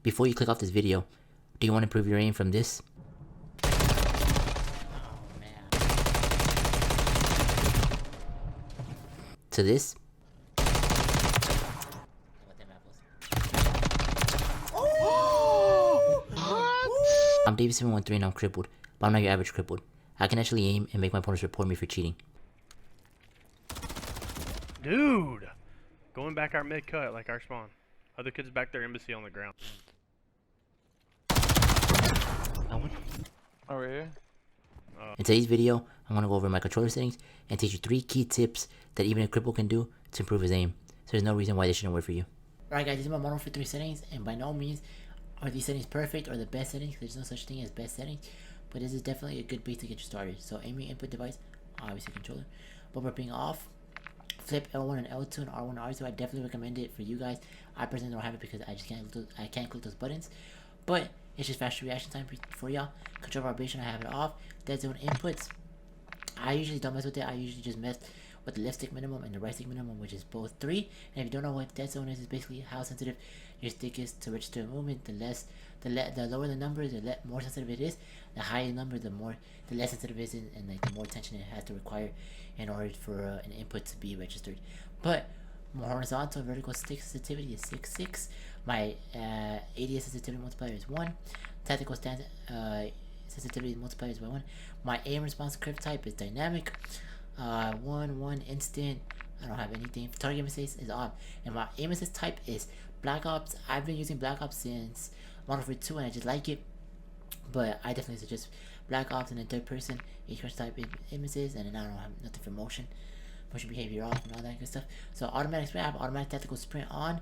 before you click off this video, do you want to improve your aim from this? To this? I'm Davis713 and I'm crippled, but I'm not your average crippled. I can actually aim and make my opponents report me for cheating. Dude! Going back our mid-cut, like our spawn. Other kids back there, embassy on the ground. Over here? In today's video, I'm going to go over my controller settings and teach you 3 key tips that even a cripple can do to improve his aim. So there's no reason why this shouldn't work for you. Alright guys, these are my Modern Warfare 3 settings, and by no means are these settings perfect or the best settings. There's no such thing as best settings, but this is definitely a good base to get you started. So aiming input device, obviously controller. Bumper being off, flip L1 and L2 and R1 and R2. I definitely recommend it for you guys. I personally don't have it because I just can't click those buttons, but it's just faster reaction time for y'all. Control vibration, I have it off. Dead zone inputs, I usually don't mess with it. I usually just mess with the left stick minimum and the right stick minimum, which is both 3. And if you don't know what dead zone is, it's basically how sensitive your stick is to register movement. The lower the number, the more sensitive it is. The higher the number, the less sensitive it is, and like the more attention it has to require in order for an input to be registered. But more horizontal vertical stick sensitivity is 6.6. My ADS sensitivity multiplier is 1. Tactical stance sensitivity multiplier is by 1. My aim response curve type is dynamic. 1 instant. I don't have anything. Target aim assist is off, and my aim assist type is Black Ops. I've been using Black Ops since Modern Warfare 2, and I just like it. But I definitely suggest Black Ops and then third person HRS type aim assist, and then I don't have nothing for motion behavior off, and all that good stuff. So automatic sprint, I have automatic tactical sprint on,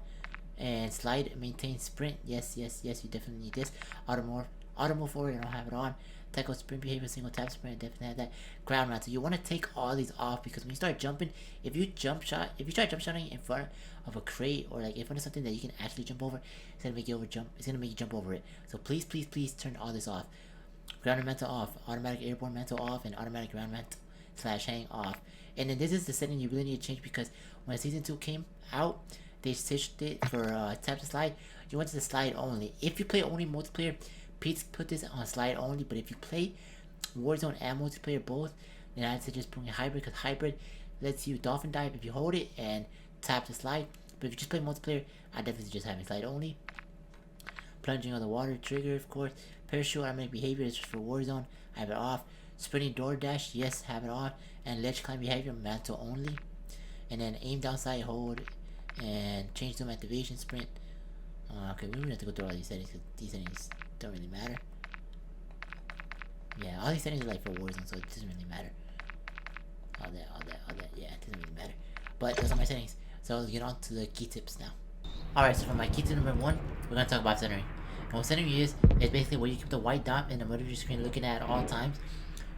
and slide maintain sprint. Yes, you definitely need this. Auto move forward, I don't have it on. Tactical sprint behavior, single tap sprint, I definitely have that. Ground mount, so you want to take all these off, because when you start jumping, if you try jump shotting in front of a crate or like in front of something that you can actually jump over, it's gonna make you jump over it. So please turn all this off. Ground mantle off, automatic airborne mantle off, and automatic ground mantle / hang off. And then this is the setting you really need to change, because when season 2 came out, they switched it for tap to slide. You went to the slide only. If you play only multiplayer, please put this on slide only. But if you play Warzone and multiplayer both, then I'd suggest putting hybrid, because hybrid lets you dolphin dive if you hold it and tap to slide. But if you just play multiplayer, I definitely suggest having slide only. Plunging on the water trigger, of course. Parachute automatic behavior is just for Warzone. I have it off. Sprinting door dash, yes, have it on. And ledge climb behavior, mantle only. And then aim down side, hold, and change zoom activation sprint. Okay, we don't have to go through all these settings, because these settings don't really matter. Yeah, all these settings are like for Warzone, so it doesn't really matter. All that, yeah, it doesn't really matter. But those are my settings. So let's get on to the key tips now. Alright, so for my key tip number 1, we're going to talk about centering. And what centering is basically where you keep the white dot in the middle of your screen looking at all times,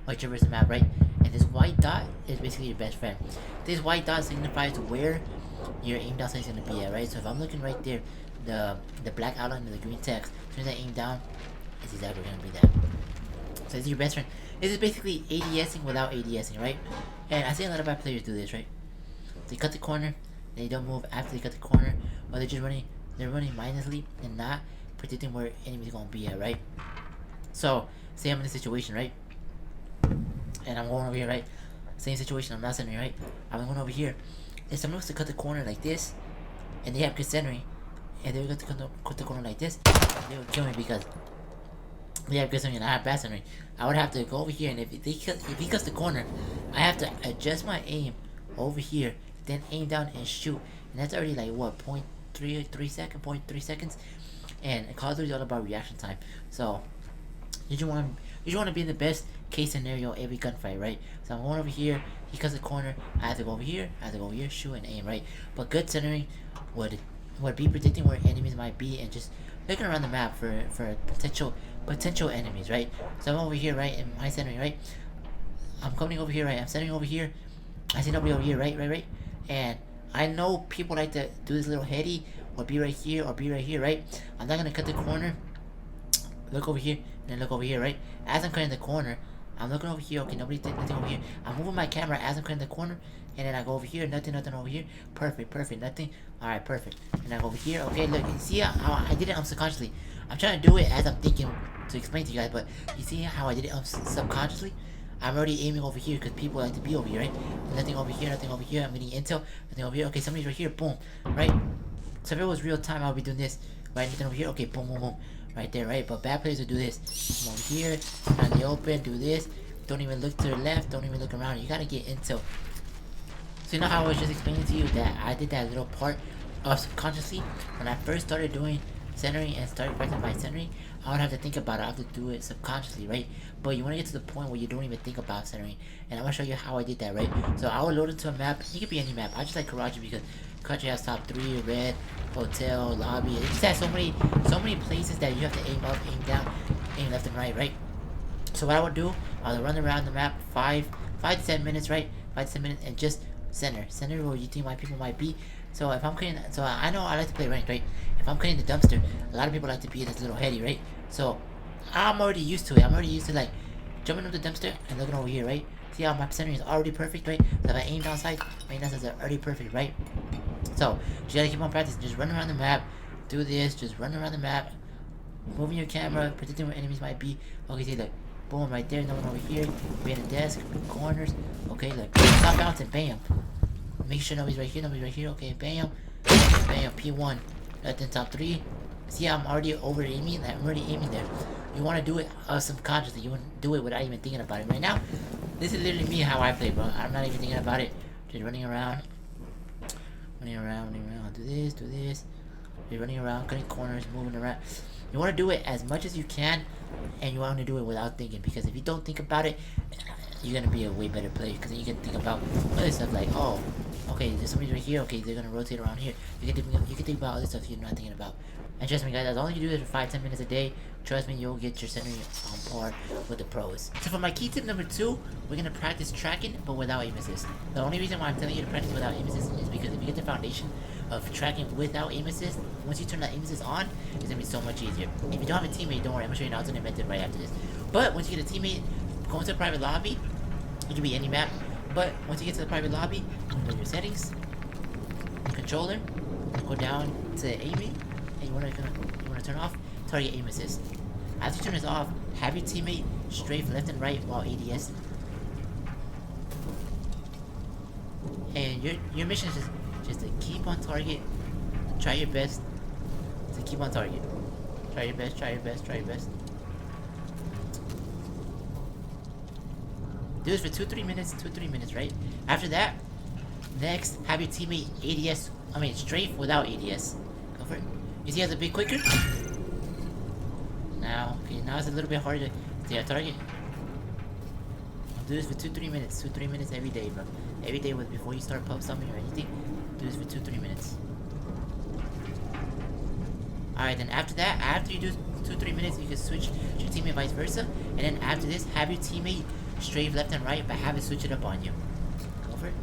like traverse the map, right? And this white dot is basically your best friend. This white dot signifies where your aim down sight is going to be at, right? So if I'm looking right there, the black outline and the green text, as soon as I aim down, it's exactly going to be that. So this is your best friend. This is basically ADSing without ADSing, right? And I see a lot of bad players do this, right? They cut the corner, they don't move after they cut the corner, or they're running mindlessly and not predicting where enemies are going to be at, right? So, say I'm in this situation, right? And I'm going over here, right? Same situation, I'm not centering, right? I'm going over here. If someone was to cut the corner like this, and they have good centering, and they were going to cut the corner like this, they would kill me because they have good centering and I have bad centering. I would have to go over here, and if he cuts the corner, I have to adjust my aim over here, then aim down and shoot. And that's already like what, 0.3 seconds? And Call of Duty is all about reaction time. So you just want to be in the best case scenario every gunfight, right? So I'm going over here, he cuts the corner, I have to go over here, shoot and aim, right? But good centering would be predicting where enemies might be and just looking around the map for potential enemies, right? So I'm over here, right, in my centering, right? I'm coming over here, right? I'm centering over here. I see nobody over here, right? And I know people like to do this little heady, or be right here, right? I'm not gonna cut the corner. Look over here, and then look over here, right? As I'm cutting the corner, I'm looking over here. Okay, nobody did nothing over here. I'm moving my camera as I'm cutting the corner, and then I go over here. Nothing over here. Perfect. Nothing. All right, perfect. And I go over here. Okay, look, you see how I did it subconsciously. I'm trying to do it as I'm thinking to explain to you guys, but you see how I did it subconsciously? I'm already aiming over here because people like to be over here, right? Nothing over here, nothing over here. I'm getting intel, nothing over here. Okay, somebody's right here, boom, right? So if it was real time, I would be doing this, right? Nothing over here, okay, boom, boom, boom, right there, right? But bad players will do this. Come over here, out in the open, do this. Don't even look to the left, don't even look around. You gotta get intel. So you know how I was just explaining to you that I did that little part of subconsciously when I first started doing centering and started practicing my centering. I don't have to think about it. I have to do it subconsciously, right? But you want to get to the point where you don't even think about centering. And I'm gonna show you how I did that, right? So I will load into a map. It could be any map. I just like Karachi because Karachi has top 3, red, hotel, lobby. It just has so many places that you have to aim up, aim down, aim left and right? So what I would do, I'll run around the map 5 to 10 minutes, right? 5 to 10 minutes, and just center where you think my people might be. So if I'm cutting, so I know I like to play ranked, right? If I'm cutting the dumpster, a lot of people like to be this little heady, right? So I'm already used to it. I'm already used to like jumping up the dumpster and looking over here, right? See how my centering is already perfect, right? So if I aim down sight, my aim down sights are already perfect, right? So you gotta keep on practicing. Just run around the map, do this, just run around the map, moving your camera, predicting where enemies might be. Okay, see, like, boom, right there, no one over here, behind the desk, corners. Okay, like, stop bouncing, bam. Make sure nobody's right here, okay, bam, bam, P1, left in top 3. See, I'm already over aiming, I'm already aiming there. You want to do it subconsciously, you want to do it without even thinking about it. Right now, this is literally me how I play, bro. I'm not even thinking about it, just running around, do this, you're running around, cutting corners, moving around. You want to do it as much as you can, and you want to do it without thinking, because if you don't think about it, you're going to be a way better player, because then you can think about other stuff like, oh, okay, there's somebody right here, okay, they're going to rotate around here. You can think about other stuff you're not thinking about. And trust me, guys, as long as you do this for 5-10 minutes a day, trust me, you'll get your centering on par with the pros. So for my key tip number 2, we're going to practice tracking, but without aim assist. The only reason why I'm telling you to practice without aim assist is because if you get the foundation of tracking without aim assist, once you turn that aim assist on, it's going to be so much easier. If you don't have a teammate, don't worry, I'm going to show you how to invent it right after this. But once you get a teammate, go into a private lobby. It can be any map, but once you get to the private lobby, go to your settings, controller, go down to aiming, and you want to turn off target aim assist. After you turn this off, have your teammate strafe left and right while ADS. And your mission is just to keep on target. Try your best to keep on target. Try your best. Do this for 2-3 minutes, right? After that, next, have your teammate strafe without ADS. Go for it. You see how it's a bit quicker? Now it's a little bit harder to see our target. I'll do this for 2-3 minutes every day, bro. Every day before you start pub summing or anything, do this for 2-3 minutes. Alright, then after that, after you do 2-3 minutes, you can switch to your teammate vice versa. And then after this, have your teammate strafe left and right, but have it switch it up on you. Go for it.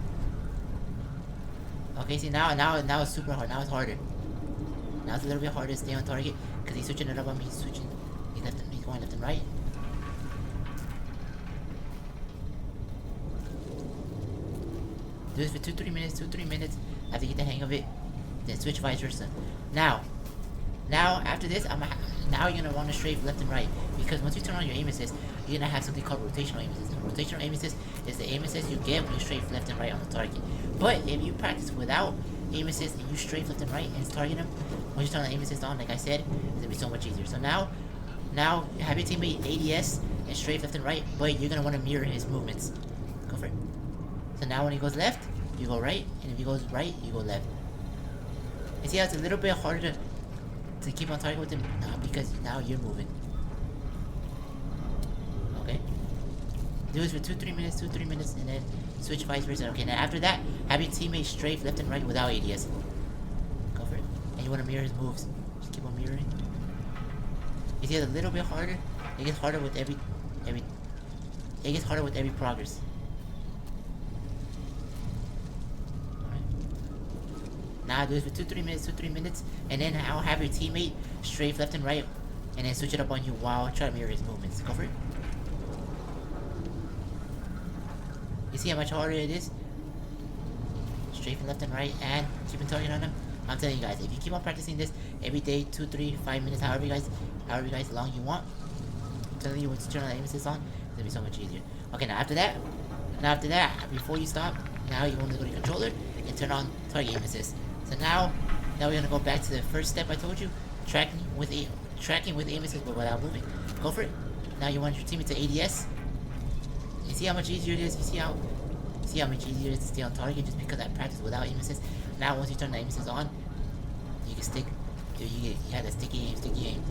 Okay, see now it's super hard. Now it's harder. Now it's a little bit harder to stay on target because he's switching it up on me. He's going left and right. Do this for 2-3 minutes. After you get the hang of it, then switch vice versa. Now after this, now you're gonna want to strafe left and right, because once you turn on your aim assist, you're gonna have something called rotational aim assist. And rotational aim assist is the aim assist you get when you strafe left and right on the target. But if you practice without aim assist and you strafe left and right and target him, once you turn the aim assist on, like I said, it's gonna be so much easier. So now have your teammate ADS and strafe left and right, but you're gonna want to mirror his movements. Go for it. So now when he goes left, you go right, and if he goes right, you go left. And see how it's a little bit harder to keep on target with him now, because now you're moving. Okay. Do this for 2-3 minutes, and then switch vice versa. Okay, now after that, have your teammate strafe left and right without ADS. Go for it. And you want to mirror his moves. Just keep on mirroring. You see it's a little bit harder. It gets harder with every progress. Now do this for 2-3 minutes, and then I'll have your teammate strafe left and right, and then switch it up on you while trying to mirror his movements. Go for it. You see how much harder it is? Strafing left and right and keeping target on them. I'm telling you guys, if you keep on practicing this every day, 2, 3, 5 minutes, however you guys however guys long you want. I'm telling you, once you turn on the aim assist on, it's gonna be so much easier. Okay, now after that, before you stop, now you want to go to your controller and turn on target aim assist. So now we're gonna go back to the first step I told you, tracking with aim assist but without moving. Go for it. Now you want your teammate to ADS. You see how much easier it is? You see how much easier it is to stay on target just because I practiced without aim assist. Now once you turn the aim assist on, you can stick. You have that sticky aim.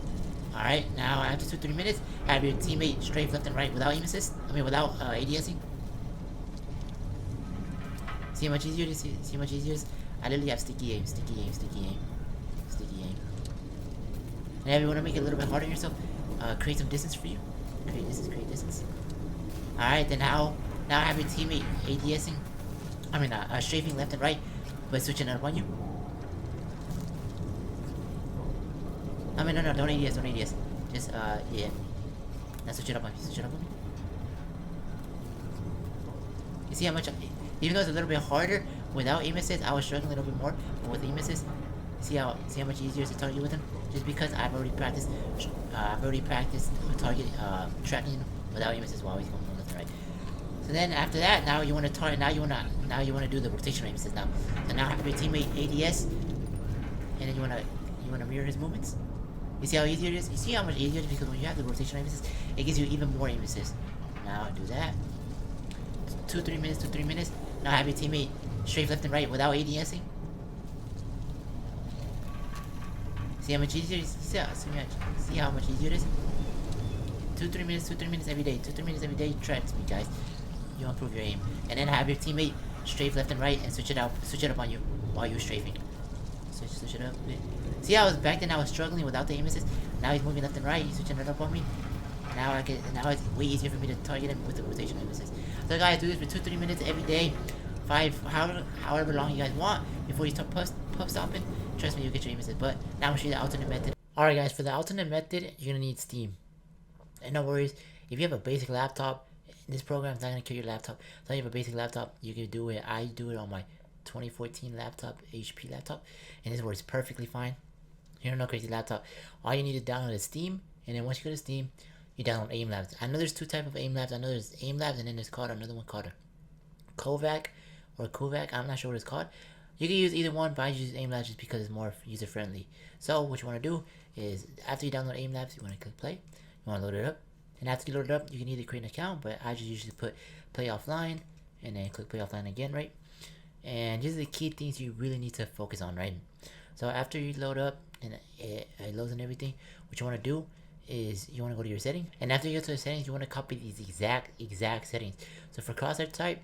Alright, now after 2-3 minutes, have your teammate strafe left and right without aim assist. Without ADSing. See how much easier it is? See how much easier it is? I literally have sticky aim. And if you want to make it a little bit harder on yourself, create some distance for you. Create distance. Alright, then now have your teammate ADSing. Strafing left and right, but switching it up on you. No, don't ADS. Just, yeah. Now switch it up on me. You see how much, even though it's a little bit harder without aim assist, I was struggling a little bit more, but with aim assist, see how much easier it is to target with him? Just because I've already practiced target, tracking without aim assist while he's going left and right. So then after that, now you want to target, now you want to do the rotational aim assist now. So now have your teammate ADS, and then you want to mirror his movements. You see how easier it is? You see how much easier it is because when you have the rotational aim assist, it gives you even more aim assist. Now do that. 2-3 minutes. Now have your teammate strafe left and right without ADSing. See how much easier it is? See how much easier it is? 2-3 minutes every day. 2-3 minutes every day. Trust me, guys. You improve your aim. And then have your teammate strafe left and right and switch it up on you while you're strafing. Switch it up. See how back then I was struggling without the aim assist? Now he's moving left and right, he's switching it up on me. Now it's way easier for me to target him with the rotation aim assist. So guys, do this for 2-3 minutes every day. 5, however long you guys want before you start puff stopping. Trust me, you'll get your aim assist. But now I'm gonna show you the alternate method. Alright guys, for the alternate method, you're gonna need Steam. And no worries, if you have a basic laptop, this program is not gonna kill your laptop. So if you have a basic laptop, you can do it. I do it on my 2014 laptop, HP laptop, and this works perfectly fine. You're no crazy laptop. All you need to download is Steam, and then once you go to Steam, you download Aim Labs. I know there's two types of Aim Labs. I know there's Aim Labs, and then there's another one called a Kovac or Kovac. I'm not sure what it's called. You can use either one, but I use Aim Labs just because it's more user friendly. So what you want to do is after you download Aim Labs, you want to click play. You want to load it up, and after you load it up, you can either create an account, but I just usually put play offline, and then click play offline again, right? And these are the key things you really need to focus on, right? So after you load up and it loads and everything, what you want to do is you want to go to your settings, and after you go to the settings, you want to copy these exact settings. So for crosshair type,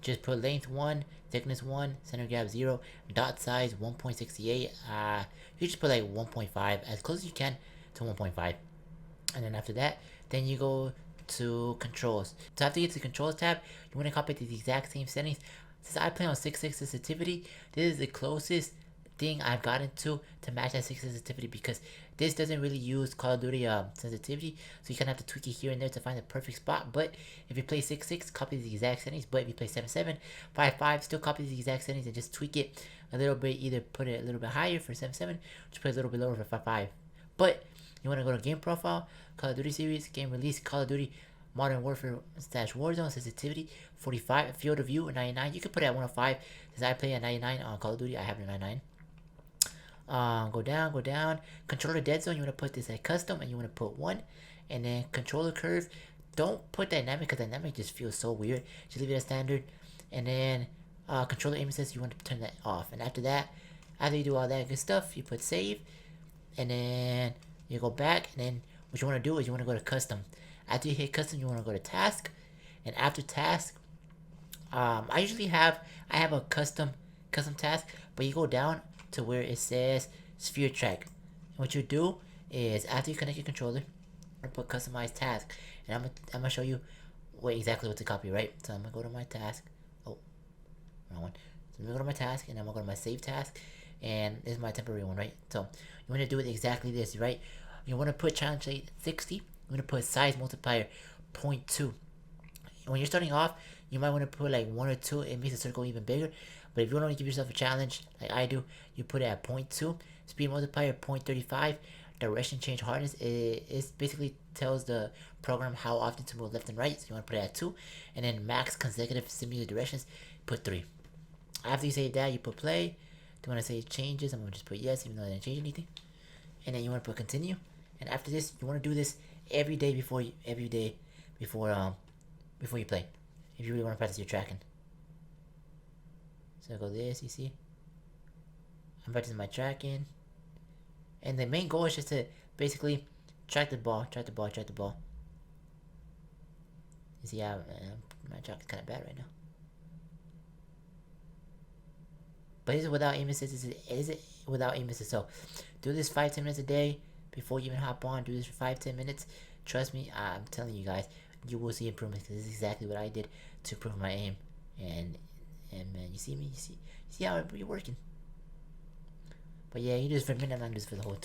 just put length 1, thickness 1, center gap 0, dot size 1.68. You just put like 1.5, as close as you can to 1.5. And then after that, then you go to controls. So after you get to the controls tab, you want to copy these exact same settings. Since I play on 6.6 sensitivity, this is the closest thing I've gotten to match that 6 sensitivity, because this doesn't really use Call of Duty sensitivity, so you kind of have to tweak it here and there to find the perfect spot. But if you play 6.6, copy the exact settings. But if you play 7.7, 5.5, still copy the exact settings and just tweak it a little bit. Either put it a little bit higher for 7.7, just put it a little bit lower for 5.5. But you want to go to game profile, Call of Duty series, game release, Call of Duty Modern Warfare / Warzone, sensitivity 45, field of view 99. You can put it at 105. Since I play at 99 on Call of Duty, I have it at 99. Go down. Controller dead zone, you want to put this at custom, and you want to put 1. And then controller curve, don't put dynamic, because dynamic just feels so weird. Just leave it as standard. And then controller aim assist, you want to turn that off. And after that, after you do all that good stuff, you put save, and then you go back. And then what you want to do is you want to go to custom. After you hit custom, you want to go to task, and after task, I have a custom task, but you go down to where it says sphere track. And what you do is after you connect your controller, I put customize task, and I'm gonna show you exactly what to copy, right? So I'm gonna go to my task. Oh, wrong one. So I'm gonna go to my task, and I'm gonna go to my save task, and this is my temporary one, right? So you want to do it exactly this, right? You want to put challenge rate 60. You want to put size multiplier 0.2. And when you're starting off, you might want to put like 1 or 2. It makes the circle even bigger. But if you want to give yourself a challenge like I do, you put it at 0.2. Speed multiplier 0.35. direction change hardness, it basically tells the program how often to move left and right. So you want to put it at 2. And then max consecutive simulated directions, put 3. After you save that, you put play. Do you want to say changes? I'm going to just put yes, even though I didn't change anything. And then you want to put continue. And after this, you want to do this every day before you play. If you really want to practice your tracking. So I go this, you see? I'm practicing my tracking. And the main goal is just to basically track the ball. You see how my track is kind of bad right now. But this is without aim assist. This is without aim assist. So do this 5-10 minutes a day before you even hop on. Do this for 5-10 minutes. Trust me, I'm telling you guys, you will see improvements, because this is exactly what I did to improve my aim. And man, you see me? You see how you're working? But yeah, you do this for a minute. I'm not doing this for the whole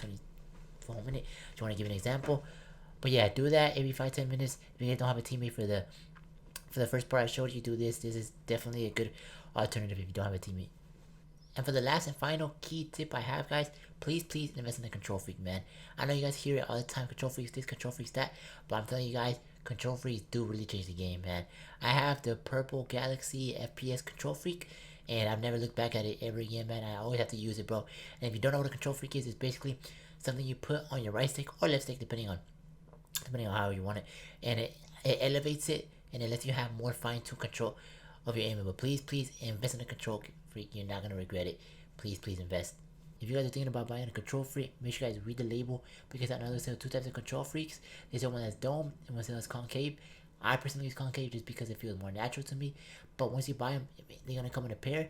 minute. Do you want to give an example? But yeah, do that every 5-10 minutes. If you guys don't have a teammate for the first part I showed you, do this. This is definitely a good alternative if you don't have a teammate. And for the last and final key tip I have, guys, please invest in the control freak, man. I know you guys hear it all the time, control freaks this, control freaks that, but I'm telling you guys, control freaks do really change the game, man. I have the purple Galaxy FPS control freak, and I've never looked back at it ever again, man. I always have to use it, bro. And if you don't know what a control freak is, it's basically something you put on your right stick or left stick, depending on how you want it. And it elevates it, and it lets you have more fine-tuned control of your aiming. But please invest in a control freak. You're not gonna regret it. Please invest. If you guys are thinking about buying a control freak, make sure you guys read the label, because I know they sell 2 types of control freaks. They sell one that's dome and one that's concave. I personally use concave just because it feels more natural to me. But once you buy them, they're gonna come in a pair,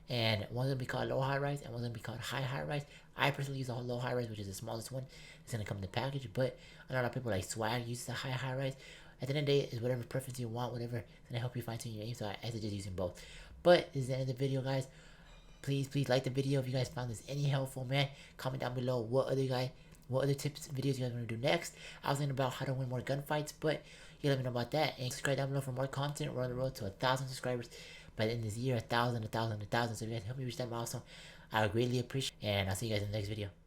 and one's gonna be called low high rise and one's gonna be called high rise. I personally use the low high rise, which is the smallest one. It's gonna come in the package, but a lot of people like Swag uses the high rise. At the end of the day, it's whatever preference you want, whatever is gonna help you fine tune your aim. So I suggest using both. But this is the end of the video, guys. Please like the video if you guys found this any helpful, man. Comment down below what other tips and videos you guys want to do next. I was thinking about how to win more gunfights, but you let me know about that. And subscribe down below for more content. We're on the road to 1,000 subscribers by the end of this year. 1,000. So if you guys help me reach that milestone, I would greatly appreciate it. And I'll see you guys in the next video.